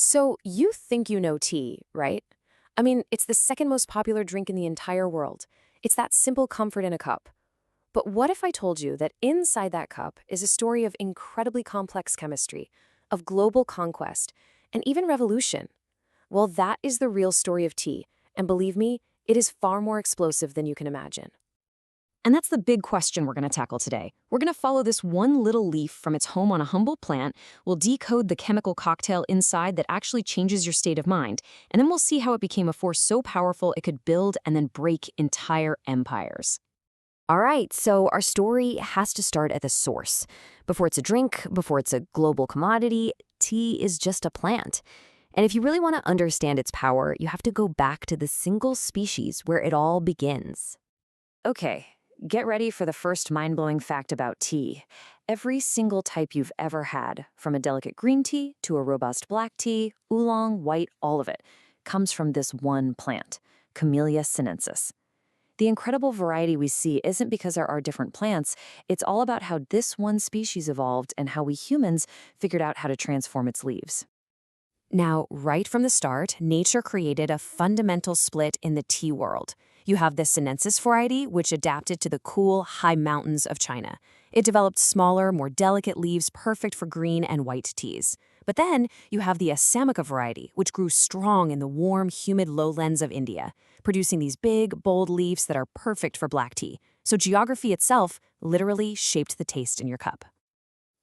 So you think you know tea, right? I mean, it's the second most popular drink in the entire world. It's that simple comfort in a cup. But what if I told you that inside that cup is a story of incredibly complex chemistry, of global conquest, and even revolution? Well, that is the real story of tea, and believe me, it is far more explosive than you can imagine. And that's the big question we're going to tackle today. We're going to follow this one little leaf from its home on a humble plant. We'll decode the chemical cocktail inside that actually changes your state of mind. And then we'll see how it became a force so powerful it could build and then break entire empires. All right, so our story has to start at the source. Before it's a drink, before it's a global commodity, tea is just a plant. And if you really want to understand its power, you have to go back to the single species where it all begins. Okay, get ready for the first mind-blowing fact about tea. Every single type you've ever had, from a delicate green tea to a robust black tea, oolong, white, all of it, comes from this one plant, Camellia sinensis. The incredible variety we see isn't because there are different plants, it's all about how this one species evolved and how we humans figured out how to transform its leaves. Now, right from the start, nature created a fundamental split in the tea world. You have the sinensis variety, which adapted to the cool, high mountains of China. It developed smaller, more delicate leaves perfect for green and white teas. But then you have the Assamica variety, which grew strong in the warm, humid lowlands of India, producing these big, bold leaves that are perfect for black tea. So geography itself literally shaped the taste in your cup.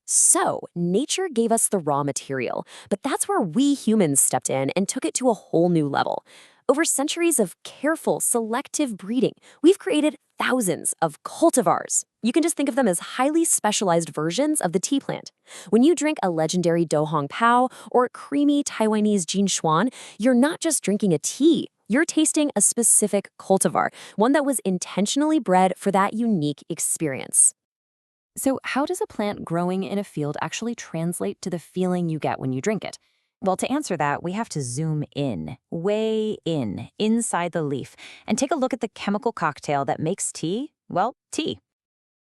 So, nature gave us the raw material, but that's where we humans stepped in and took it to a whole new level. Over centuries of careful, selective breeding, we've created thousands of cultivars. You can just think of them as highly specialized versions of the tea plant. When you drink a legendary Do Hong Pao or creamy Taiwanese Jin Shuan, you're not just drinking a tea. You're tasting a specific cultivar, one that was intentionally bred for that unique experience. So how does a plant growing in a field actually translate to the feeling you get when you drink it? Well, to answer that, we have to zoom in, way in, inside the leaf, and take a look at the chemical cocktail that makes tea, well, tea.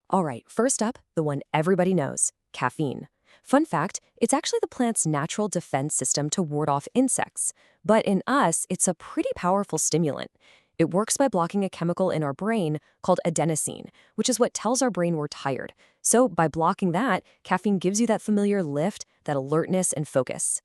All right, first up, the one everybody knows, caffeine. Fun fact, it's actually the plant's natural defense system to ward off insects. But in us, it's a pretty powerful stimulant. It works by blocking a chemical in our brain called adenosine, which is what tells our brain we're tired. So by blocking that, caffeine gives you that familiar lift, that alertness and focus.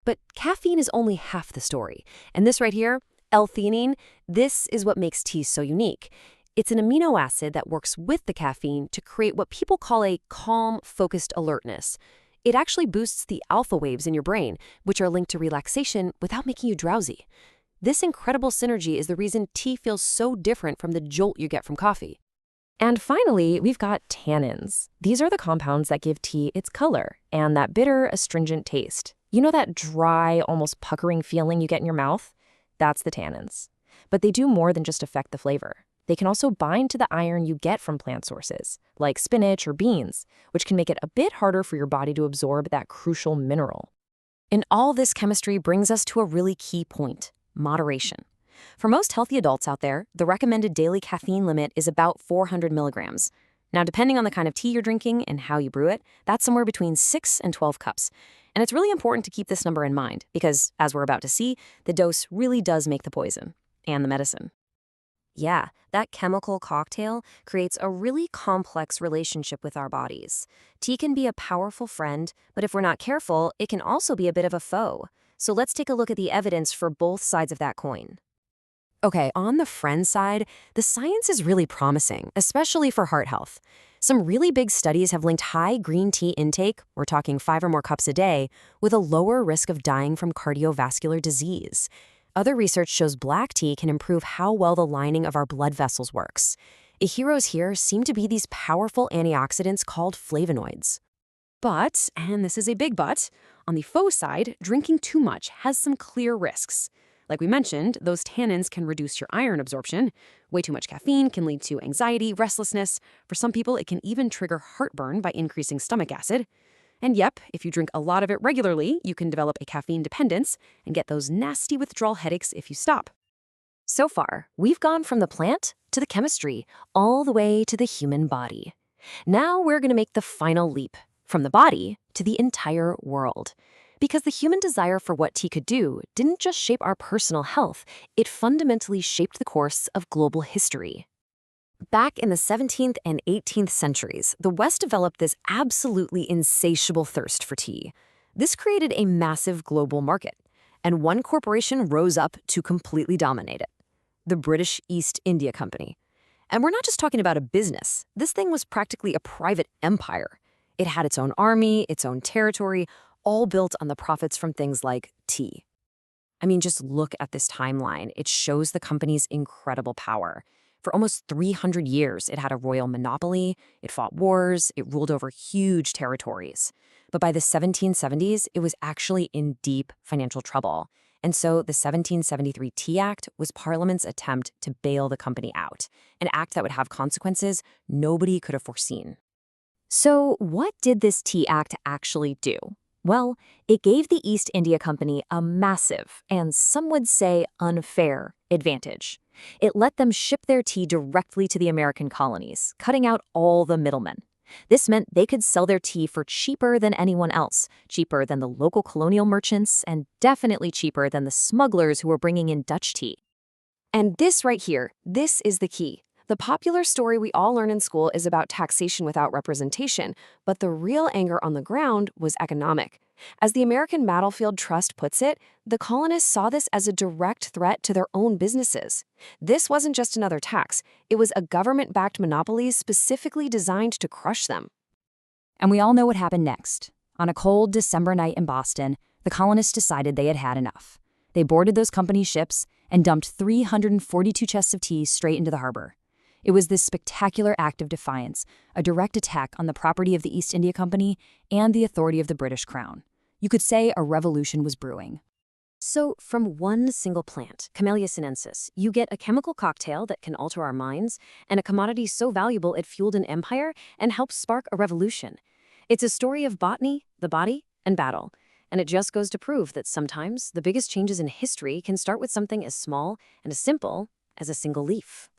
But caffeine is only half the story. And this right here, L-theanine, this is what makes tea so unique. It's an amino acid that works with the caffeine to create what people call a calm, focused alertness. It actually boosts the alpha waves in your brain, which are linked to relaxation without making you drowsy. This incredible synergy is the reason tea feels so different from the jolt you get from coffee. And finally, we've got tannins. These are the compounds that give tea its color and that bitter, astringent taste. You know that dry, almost puckering feeling you get in your mouth? That's the tannins. But they do more than just affect the flavor. They can also bind to the iron you get from plant sources, like spinach or beans, which can make it a bit harder for your body to absorb that crucial mineral. And all this chemistry brings us to a really key point: moderation. For most healthy adults out there, the recommended daily caffeine limit is about 400 milligrams. Now, depending on the kind of tea you're drinking and how you brew it, that's somewhere between 6 and 12 cups. And it's really important to keep this number in mind because, as we're about to see, the dose really does make the poison and the medicine. Yeah, that chemical cocktail creates a really complex relationship with our bodies. Tea can be a powerful friend, but if we're not careful, it can also be a bit of a foe. So let's take a look at the evidence for both sides of that coin. Okay, on the friend side, the science is really promising, especially for heart health. Some really big studies have linked high green tea intake, we're talking 5 or more cups a day, with a lower risk of dying from cardiovascular disease. Other research shows black tea can improve how well the lining of our blood vessels works. The heroes here seem to be these powerful antioxidants called flavonoids. But, and this is a big but, on the faux side, drinking too much has some clear risks. Like we mentioned, those tannins can reduce your iron absorption. Way too much caffeine can lead to anxiety, restlessness. For some people, it can even trigger heartburn by increasing stomach acid. And yep, if you drink a lot of it regularly, you can develop a caffeine dependence and get those nasty withdrawal headaches if you stop. So far, we've gone from the plant to the chemistry, all the way to the human body. Now we're going to make the final leap, from the body to the entire world. Because the human desire for what tea could do didn't just shape our personal health, it fundamentally shaped the course of global history. Back in the 17th and 18th centuries, the West developed this absolutely insatiable thirst for tea. This created a massive global market, and one corporation rose up to completely dominate it: the British East India Company. And we're not just talking about a business. This thing was practically a private empire. It had its own army, its own territory, all built on the profits from things like tea. I mean, just look at this timeline. It shows the company's incredible power. For almost 300 years, it had a royal monopoly, it fought wars, it ruled over huge territories. But by the 1770s, it was actually in deep financial trouble. And so the 1773 Tea Act was Parliament's attempt to bail the company out, an act that would have consequences nobody could have foreseen. So what did this Tea Act actually do? Well, it gave the East India Company a massive, and some would say unfair, advantage. It let them ship their tea directly to the American colonies, cutting out all the middlemen. This meant they could sell their tea for cheaper than anyone else, cheaper than the local colonial merchants, and definitely cheaper than the smugglers who were bringing in Dutch tea. And this right here, this is the key. The popular story we all learn in school is about taxation without representation, but the real anger on the ground was economic. As the American Battlefield Trust puts it, the colonists saw this as a direct threat to their own businesses. This wasn't just another tax, it was a government-backed monopoly specifically designed to crush them. And we all know what happened next. On a cold December night in Boston, the colonists decided they had had enough. They boarded those company ships and dumped 342 chests of tea straight into the harbor. It was this spectacular act of defiance, a direct attack on the property of the East India Company and the authority of the British Crown. You could say a revolution was brewing. So from one single plant, Camellia sinensis, you get a chemical cocktail that can alter our minds, and a commodity so valuable it fueled an empire and helped spark a revolution. It's a story of botany, the body, and battle. And it just goes to prove that sometimes the biggest changes in history can start with something as small and as simple as a single leaf.